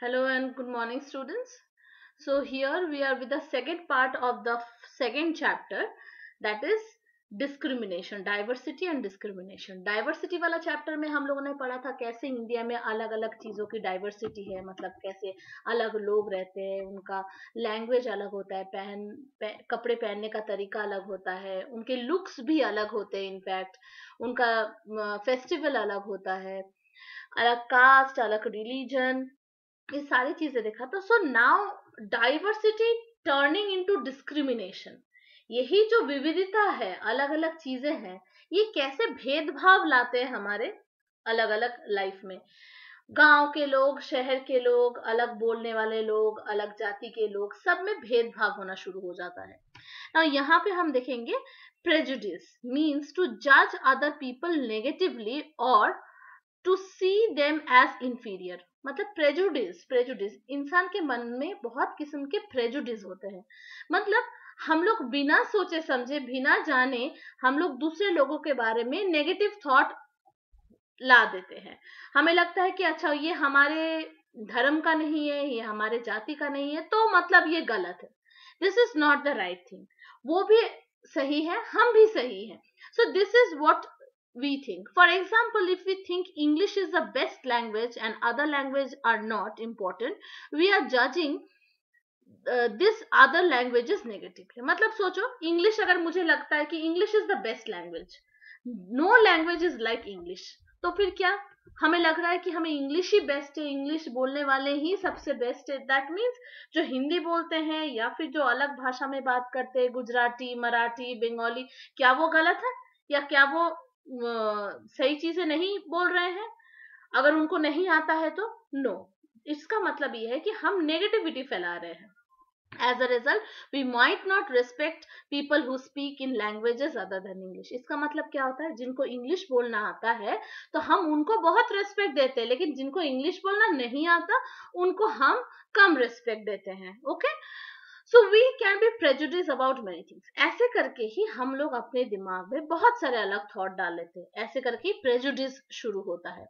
Hello and good morning, students. So, here we are with the second part of the second chapter, that is discrimination, diversity and discrimination. Diversity वाला chapter में हम लोगों ने पढ़ा था कैसे India में अलग अलग चीज़ों की डाइवर्सिटी है, मतलब कैसे अलग लोग रहते हैं, उनका लैंग्वेज अलग होता है, कपड़े पहनने का तरीका अलग होता है, उनके लुक्स भी अलग होते हैं, इनफैक्ट उनका फेस्टिवल अलग होता है, अलग कास्ट, अलग रिलीजन, ये सारी चीजें देखा। तो so now diversity turning into discrimination, यही जो विविधता है, अलग अलग चीजें हैं, ये कैसे भेदभाव लाते हैं हमारे अलग अलग लाइफ में। गांव के लोग, शहर के लोग, अलग बोलने वाले लोग, अलग जाति के लोग, सब में भेदभाव होना शुरू हो जाता है। now यहाँ पे हम देखेंगे prejudice means to judge other people negatively or to see them as inferior। मतलब प्रेजुडिस इंसान के मन में बहुत किस्म के प्रेजुडिस होते हैं। मतलब हम लोग बिना सोचे समझे, बिना जाने, हम लोग दूसरे लोगों के बारे में नेगेटिव थॉट ला देते हैं। हमें लगता है कि अच्छा ये हमारे धर्म का नहीं है, ये हमारे जाति का नहीं है, तो मतलब ये गलत है। This is not the right thing. वो भी सही है, हम भी सही है। सो this is what we think. For example, if we think English is the best language and other languages are not important, we are judging this other languages negatively। मतलब सोचो, इंग्लिश अगर मुझे लगता है कि English is the best language, no language is like English, तो फिर क्या हमें लग रहा है कि हमें इंग्लिश ही बेस्ट है, इंग्लिश बोलने वाले ही सबसे बेस्ट है। दैट मीन्स जो हिंदी बोलते हैं या फिर जो अलग भाषा में बात करते हैं, गुजराती, मराठी, बंगाली, क्या वो गलत है या क्या वो सही चीजें नहीं बोल रहे हैं? अगर उनको नहीं आता है तो नो, इसका मतलब ये है कि हम नेगेटिविटी फैला रहे हैं। As a result, we might not respect people who speak in languages other than English। इसका मतलब क्या होता है? जिनको इंग्लिश बोलना आता है तो हम उनको बहुत रेस्पेक्ट देते हैं, लेकिन जिनको इंग्लिश बोलना नहीं आता उनको हम कम रेस्पेक्ट देते हैं। Okay, so we can be prejudice about many things. ऐसे करके ही हम लोग अपने दिमाग में बहुत सारे अलग थॉट डाल लेते हैं, ऐसे करके प्रेजुडिस शुरू होता है।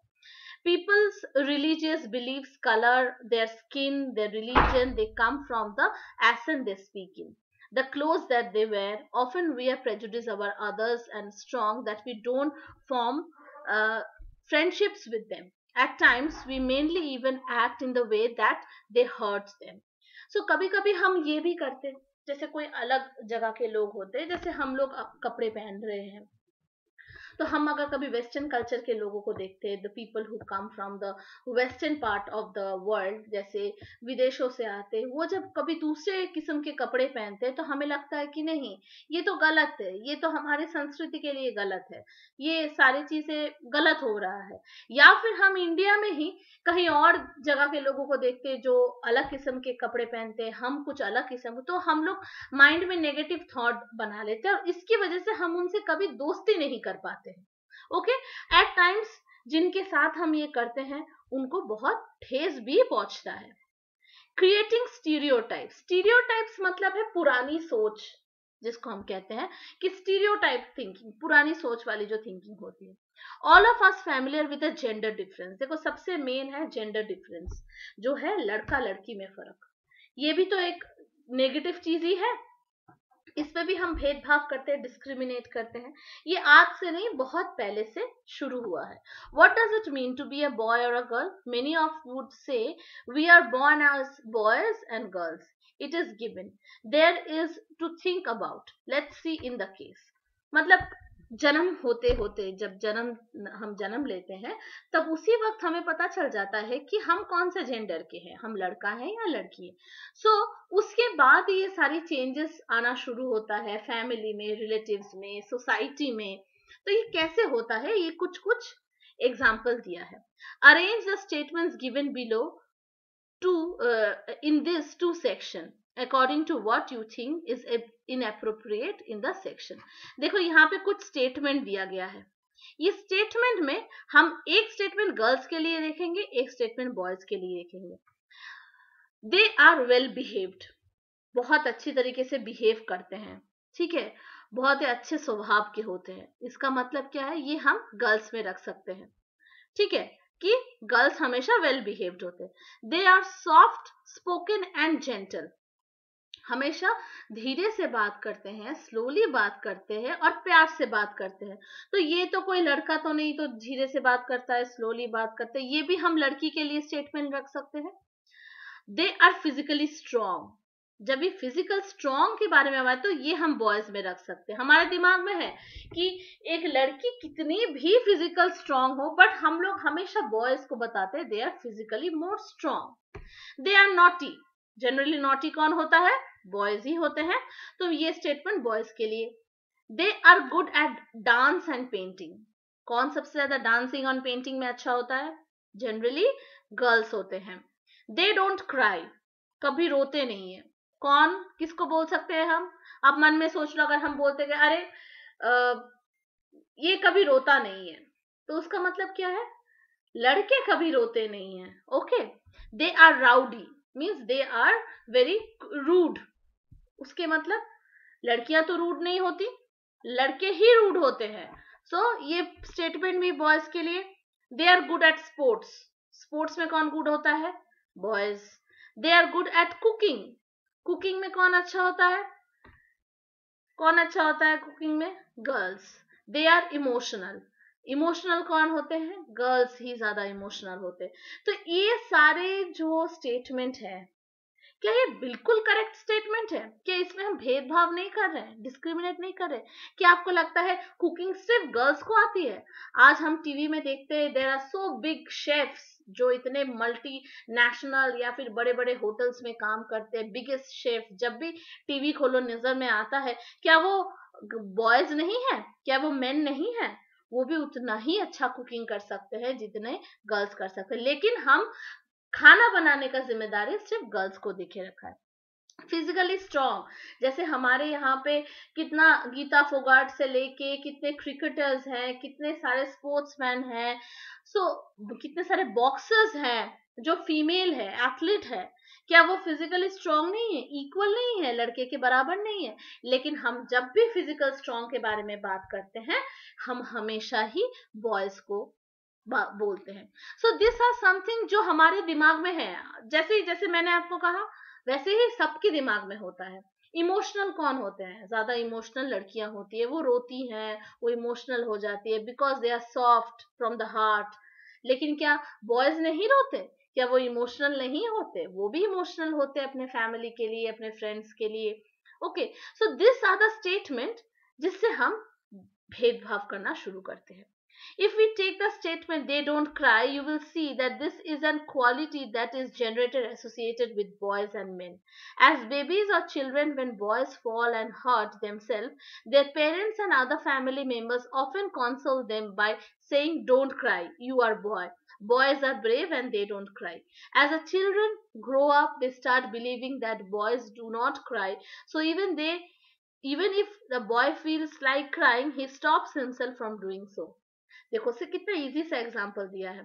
People's religious beliefs color their skin, their religion, they come from the accent they speak in, the clothes that they wear. Often we are prejudiced about others and strong that we don't form uh, friendships with them. At times we mainly even act in the way that they hurt them। So कभी कभी हम ये भी करते हैं, जैसे कोई अलग जगह के लोग होते हैं, जैसे हम लोग कपड़े पहन रहे हैं, तो हम अगर कभी वेस्टर्न कल्चर के लोगों को देखते हैं, the people who come from the western part of the world, जैसे विदेशों से आते हैं, वो जब कभी दूसरे किस्म के कपड़े पहनते हैं तो हमें लगता है कि नहीं, ये तो गलत है, ये तो हमारी संस्कृति के लिए गलत है, ये सारी चीजें गलत हो रहा है। या फिर हम इंडिया में ही कहीं और जगह के लोगों को देखते हैं जो अलग किस्म के कपड़े पहनते हैं, हम कुछ अलग किस्म, तो हम लोग माइंड में नेगेटिव थॉट बना लेते हैं और इसकी वजह से हम उनसे कभी दोस्ती नहीं कर पाते हैं। ओके, एट टाइम्स जिनके साथ हम ये करते हैं उनको बहुत ठेस भी पहुंचता है। क्रिएटिंग स्टीरियोटाइप्स, स्टीरियोटाइप्स मतलब है पुरानी सोच, जिसको हम कहते हैं कि स्टीरियोटाइप थिंकिंग, पुरानी सोच वाली जो थिंकिंग होती है। All of us familiar with a gender difference. देखो सबसे मेन है जेंडर डिफरेंस, जो है लड़का लड़की में फर्क। ये भी तो एक नेगेटिव चीज ही है, इस पे भी हम भेदभाव करते हैं, डिस्क्रिमिनेट करते हैं। ये आज से नहीं, बहुत पहले से शुरू हुआ है। What does it mean to be a boy or a girl? Many of would say we are born as boys and girls. It is given. There is to think about. Let's see in the case। मतलब जन्म होते होते, जब हम जन्म लेते हैं, तब उसी वक्त हमें पता चल जाता है कि हम कौन से जेंडर के हैं, हम लड़का है या लड़की है। सो उसके बाद ये सारी चेंजेस आना शुरू होता है, फैमिली में, रिलेटिव्स में, सोसाइटी में। तो ये कैसे होता है, ये कुछ कुछ एग्जाम्पल दिया है। Arrange the statements given below to in this two section according to what you think is inappropriate in the section। देखो यहाँ पे कुछ स्टेटमेंट दिया गया है। ये स्टेटमेंट में हम एक स्टेटमेंट गर्ल्स के लिए देखेंगे, एक स्टेटमेंट बॉयज के लिए देखेंगे। दे आर वेल बिहेव्ड, बहुत अच्छी तरीके से बिहेव करते हैं, ठीक है, बहुत ही अच्छे स्वभाव के होते हैं। इसका मतलब क्या है, ये हम गर्ल्स में रख सकते हैं, ठीक है। कि गर्ल्स हमेशा वेल बिहेव्ड होते हैं. They are soft spoken and gentle. हमेशा धीरे से बात करते हैं, स्लोली बात करते हैं और प्यार से बात करते हैं. तो ये तो कोई लड़का तो नहीं तो धीरे से बात करता है, स्लोली बात करते हैं. ये भी हम लड़की के लिए स्टेटमेंट रख सकते हैं. They are physically strong. जब ये फिजिकल स्ट्रॉन्ग के बारे में आए तो ये हम बॉयज में रख सकते हैं. हमारे दिमाग में है कि एक लड़की कितनी भी फिजिकल स्ट्रॉन्ग हो, बट हम लोग हमेशा बॉयज को बताते हैं they are physically more strong. They are naughty. Generally naughty कौन होता है? बॉयज ही होते हैं. तो ये स्टेटमेंट बॉयज के लिए. They are good at dance and painting. कौन सबसे ज्यादा डांसिंग और पेंटिंग में अच्छा होता है? जनरली गर्ल्स होते हैं. They don't cry. कभी रोते नहीं है. कौन किसको बोल सकते हैं हम? आप मन में सोच लो, अगर हम बोलते हैं अरे ये कभी रोता नहीं है, तो उसका मतलब क्या है? लड़के कभी रोते नहीं है. Okay. They are rowdy means they are very rude. उसके मतलब लड़कियां तो रूड नहीं होती, लड़के ही रूड होते हैं. सो ये स्टेटमेंट भी बॉयज के लिए. They are good at sports. Sports में कौन गुड होता है? Boys. They are good at cooking. Cooking में कौन अच्छा होता है? कौन अच्छा होता है कुकिंग में? Girls. They are emotional. Emotional कौन होते हैं? गर्ल्स ही ज्यादा इमोशनल होते हैं. तो ये सारे जो स्टेटमेंट है, क्या ये बिल्कुल करेक्ट स्टेटमेंट है? क्या इसमें हम भेदभाव नहीं कर रहे हैं, डिस्क्रिमिनेट नहीं कर रहे? क्या आपको लगता है कुकिंग सिर्फ गर्ल्स को आती है? आज हम टीवी में देखते हैं there are so big chefs जो इतने मल्टी नेशनल या फिर बड़े बड़े होटल्स में काम करते हैं. बिगेस्ट शेफ जब भी टीवी खोलो नजर में आता है, क्या वो बॉयज नहीं है? क्या वो मेन नहीं है? वो भी उतना ही अच्छा कुकिंग कर सकते हैं जितने गर्ल्स कर सकते हैं. लेकिन हम खाना बनाने का जिम्मेदारी सिर्फ गर्ल्स को देखे रखा है. फिजिकली स्ट्रॉन्ग, जैसे हमारे यहाँ पे कितना गीता फोगाट से लेके कितने क्रिकेटर्स हैं, कितने सारे स्पोर्ट्समैन हैं. कितने सारे बॉक्सर्स हैं जो फीमेल है, एथलीट है. क्या वो फिजिकली स्ट्रॉन्ग नहीं है? इक्वल नहीं है, लड़के के बराबर नहीं है? लेकिन हम जब भी फिजिकल स्ट्रॉन्ग के बारे में बात करते हैं, हम हमेशा ही बॉयज को बोलते हैं. सो दिस आर समथिंग जो हमारे दिमाग में है. जैसे मैंने आपको कहा वैसे ही सबके दिमाग में होता है. इमोशनल कौन होते हैं? ज्यादा इमोशनल लड़कियां होती है. वो रोती हैं, वो इमोशनल हो जाती है because they are soft from the heart. लेकिन क्या बॉयज नहीं रोते? क्या वो इमोशनल नहीं होते? वो भी इमोशनल होते हैं अपने फैमिली के लिए, अपने फ्रेंड्स के लिए. Okay. So this are the statement जिससे हम भेदभाव करना शुरू करते हैं. If we take the statement they don't cry, you will see that this is a quality that is generated associated with boys and men. As babies or children, when boys fall and hurt themselves, their parents and other family members often console them by saying, "Don't cry, you are boy. Boys are brave and they don't cry." As the children grow up, they start believing that boys do not cry. So even if the boy feels like crying, he stops himself from doing so. देखो से कितना easy सा example दिया है.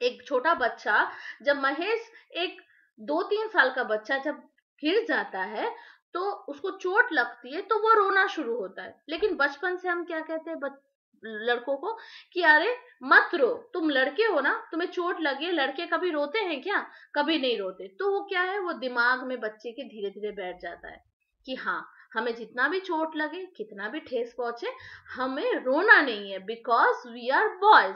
एक छोटा बच्चा, जब महेश एक 2-3 साल का बच्चा जब गिर जाता है तो उसको चोट लगती है तो वो रोना शुरू होता है. लेकिन बचपन से हम क्या कहते हैं लड़कों को कि अरे मत रो, तुम लड़के हो ना, तुम्हें चोट लगी. लड़के कभी रोते हैं क्या? कभी नहीं रोते. तो वो क्या है, वो दिमाग में बच्चे के धीरे धीरे बैठ जाता है कि हाँ, हमें जितना भी चोट लगे, कितना भी ठेस पहुंचे, हमें रोना नहीं है because we are boys.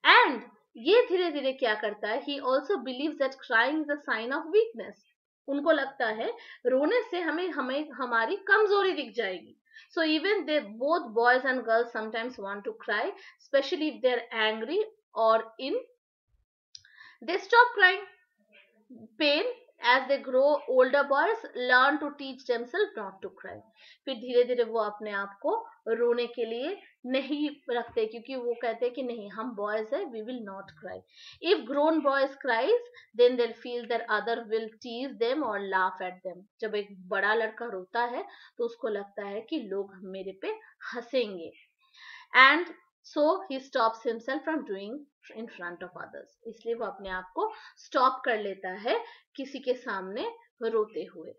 And ये धीरे धीरे क्या करता है, he also believes that crying is a sign of weakness. उनको लगता है रोने से हमें हमें हमारी कमजोरी दिख जाएगी. So even they both boys and girls sometimes want to cry, especially if they're angry or they stop crying. Pain, as they grow older, boys learn to teach themselves not to cry. फिर धीरे धीरे वो अपने आप को रोने के लिए नहीं रखते क्योंकि वो कहते हैं कि नहीं, हम बॉयज है, we will not cry. If grown boys cries, then they'll feel that other will tease them or laugh at them. जब एक बड़ा लड़का रोता है तो उसको लगता है कि लोग मेरे पे हंसेंगे. And so he stops himself from doing in front of others. इसलिए वो अपने आप को स्टॉप कर लेता है किसी के सामने रोते हुए.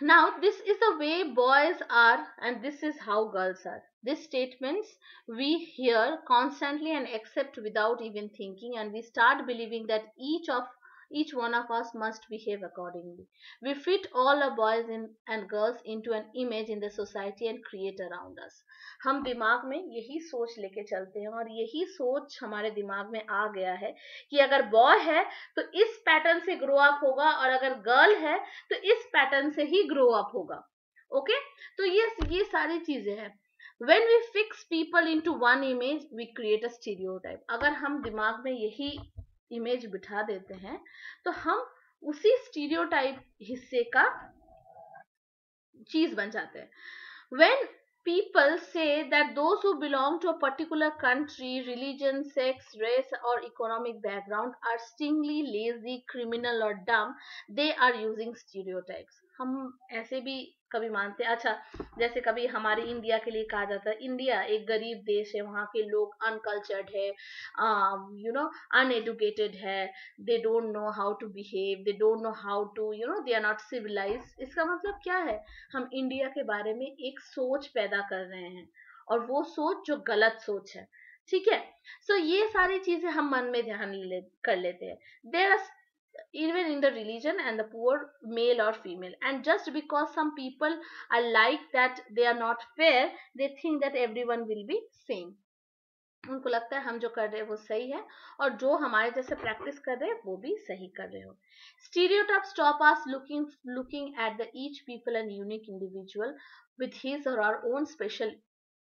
Now, this is the way boys are, and this is how girls are. These statements we hear constantly and accept without even thinking, and we start believing that each one of us must behave accordingly. We fit all the boys and girls into an image in the society and create around us. हम दिमाग में यही सोच लेके चलते हैं, और यही सोच हमारे दिमाग में आ गया है कि अगर बॉय है तो इस पैटर्न से ग्रो अप होगा, और अगर गर्ल है तो इस पैटर्न से ही ग्रो अप होगा. ओके, तो ये सारी चीजें हैं. When we fix people into one image, we create a stereotype. अगर हम दिमाग में यही इमेज बिठा देते हैं तो हम उसी स्टीरियोटाइप हिस्से का चीज बन जाते हैं. When people say that those who belong to a particular country, religion, sex, race or economic background are stingly, lazy, criminal or dumb, they are using stereotypes. हम ऐसे भी कभी मानते हैं. अच्छा, जैसे कभी हमारे इंडिया के लिए कहा जाता है इंडिया एक गरीब देश है, वहाँ के लोग अनकल्चर्ड है, अनएडुकेटेड है, they don't know how to behave, they don't know how to they are not civilize. इसका मतलब क्या है? हम इंडिया के बारे में एक सोच पैदा कर रहे हैं, और वो सोच जो गलत सोच है. ठीक है, सो ये सारी चीजें हम मन में ध्यान कर लेते हैं. There are even in the religion and the poor, male or female, and just because some people are like that, they are not fair, they think that everyone will be same. उनको लगता है हम जो कर रहे हैं वो सही है, और जो हमारे जैसे प्रैक्टिस कर रहे हैं वो भी सही कर रहे हो. Stereotypes stop us looking at the each people and unique individual with his or her own special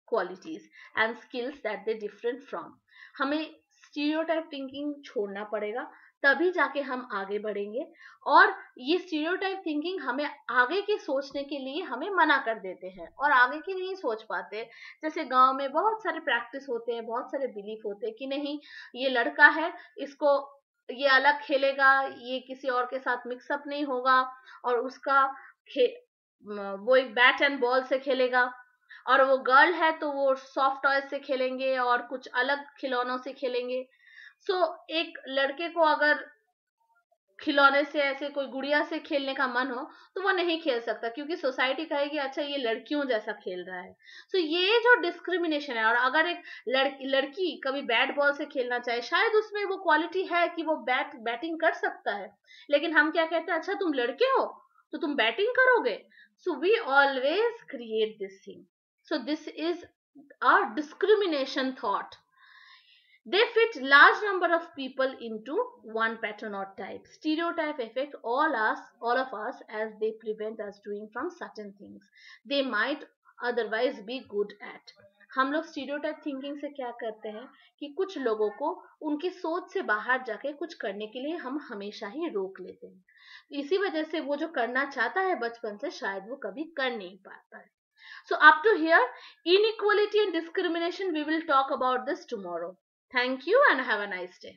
qualities and skills that they different from. हमें stereotype thinking छोड़ना पड़ेगा, तभी जाके हम आगे बढ़ेंगे. और ये स्टीरियोटाइप थिंकिंग हमें आगे के सोचने के लिए हमें मना कर देते हैं, और आगे के नहीं सोच पाते. जैसे गांव में बहुत सारे प्रैक्टिस होते हैं, बहुत सारे बिलीफ होते हैं कि नहीं, ये लड़का है, इसको ये अलग खेलेगा, ये किसी और के साथ मिक्सअप नहीं होगा, और उसका वो एक बैट एंड बॉल से खेलेगा, और वो गर्ल है तो वो सॉफ्ट टॉय से खेलेंगे और कुछ अलग खिलौनों से खेलेंगे. सो एक लड़के को अगर खिलौने से ऐसे कोई गुड़िया से खेलने का मन हो तो वो नहीं खेल सकता, क्योंकि सोसाइटी कहेगी अच्छा ये लड़कियों जैसा खेल रहा है. सो ये जो डिस्क्रिमिनेशन है. और अगर एक लड़की कभी बैट बॉल से खेलना चाहे, शायद उसमें वो क्वालिटी है कि वो बैटिंग कर सकता है, लेकिन हम क्या कहते हैं, अच्छा तुम लड़के हो तो तुम बैटिंग करोगे. So we always create this thing. So this is a discrimination thought. They fit large number of people into one pattern or type. Stereotype affect all of us as they prevent us doing from certain things they might otherwise be good at. हम लोग stereotype thinking से क्या करते हैं कि कुछ लोगों को उनकी सोच से बाहर जाके कुछ करने के लिए हम हमेशा ही रोक लेते हैं. इसी वजह से वो जो करना चाहता है बचपन से, शायद वो कभी कर नहीं पाता है. So up to here, inequality and discrimination, we will talk about this tomorrow. Thank you and have a nice day.